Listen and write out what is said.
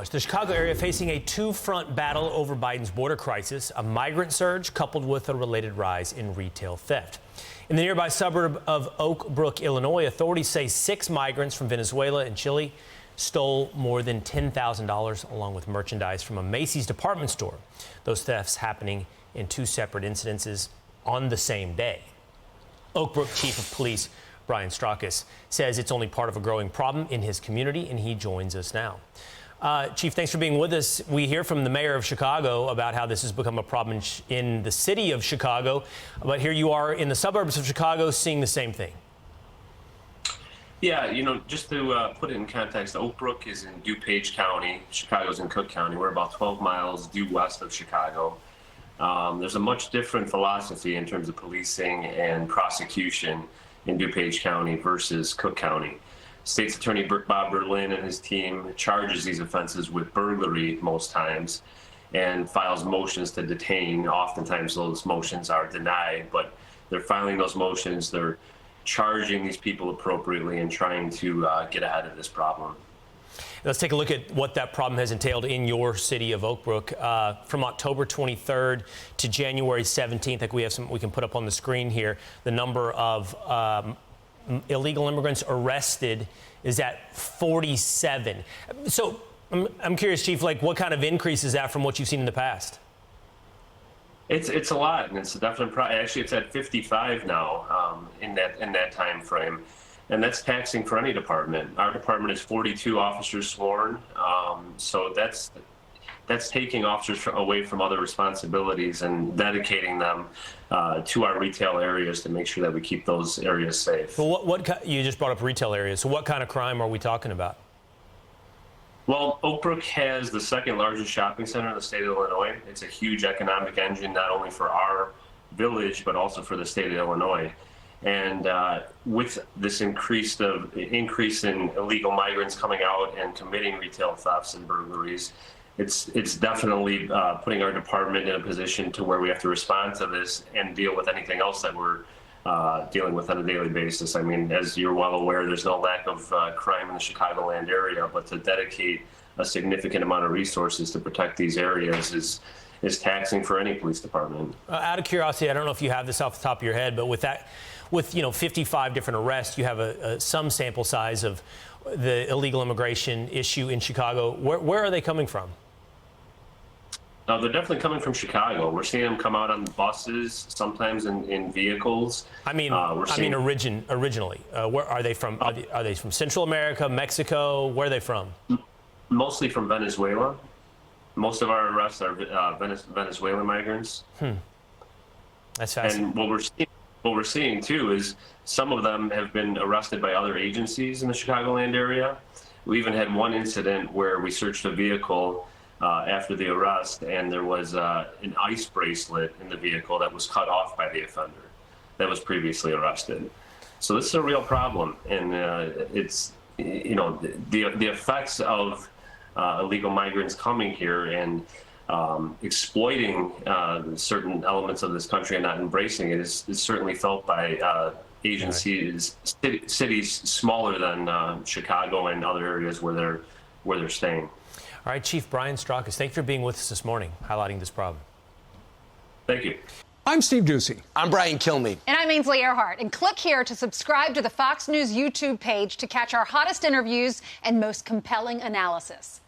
The Chicago area facing a two-front battle over Biden's border crisis, a migrant surge coupled with a related rise in retail theft. In the nearby suburb of Brook, Illinois, authorities say 6 migrants from Venezuela and Chile stole more than $10,000 along with merchandise from a Macy's department store. Those thefts happening in 2 separate incidences on the same day. Brook Chief of Police Brian Strockis says it's only part of a growing problem in his community, and he joins us now. Chief, thanks for being with us. We hear from the mayor of Chicago about how this has become a problem in the city of Chicago, but here you are in the suburbs of Chicago seeing the same thing. Yeah, just to put it in context, Oak Brook is in DuPage County. Chicago's in Cook County. We're about 12 miles due west of Chicago. There's a much different philosophy in terms of policing and prosecution in DuPage County versus Cook County. State's Attorney Bob Berlin and his team charges these offenses with burglary most times and files motions to detain. Oftentimes those motions are denied, but they're filing those motions. They're charging these people appropriately and trying to get ahead of this problem. Let's take a look at what that problem has entailed in your city of Oak Brook. From October 23rd to January 17th, I think we have some we can put up on the screen here. The number of illegal immigrants arrested is at 47. So I'm curious, Chief, what kind of increase is that from what you've seen in the past? It's a lot, and it's a definite actually it's at 55 now in that time frame, and that's taxing for any department. Our department is 42 officers sworn, so that's taking officers away from other responsibilities and dedicating them to our retail areas to make sure that we keep those areas safe. Well, you just brought up retail areas, so what kind of crime are we talking about? Well, Oak Brook has the second largest shopping center in the state of Illinois. It's a huge economic engine, not only for our village, but also for the state of Illinois. And with this increase in illegal migrants coming out and committing retail thefts and burglaries, it's definitely putting our department in a position to where we have to respond to this and deal with anything else that we're dealing with on a daily basis. I mean, as you're well aware, there's no lack of crime in the Chicagoland area, but to dedicate a significant amount of resources to protect these areas is taxing for any police department. Out of curiosity, I don't know if you have this off the top of your head, but with 55 different arrests, you have some sample size of the illegal immigration issue in Chicago. Where are they coming from? No, they're definitely coming from Chicago. We're seeing them come out on buses, sometimes in vehicles. Originally, where are they from? Are they from Central America, Mexico? Where are they from? Mostly from Venezuela. Most of our arrests are Venezuelan migrants. That's fascinating. And what we're seeing too is some of them have been arrested by other agencies in the Chicagoland area. We even had one incident where we searched a vehicle after the arrest, and there was an ICE bracelet in the vehicle that was cut off by the offender that was previously arrested. So this is a real problem, and it's the effects of illegal migrants coming here and exploiting certain elements of this country and not embracing it is certainly felt by agencies, cities smaller than Chicago and other areas where they're staying. All right, Chief Brian Strockis, thank you for being with us this morning, highlighting this problem. Thank you. I'm Steve Ducey. I'm Brian Kilmeade. And I'm Ainsley Earhart. And click here to subscribe to the Fox News YouTube page to catch our hottest interviews and most compelling analysis.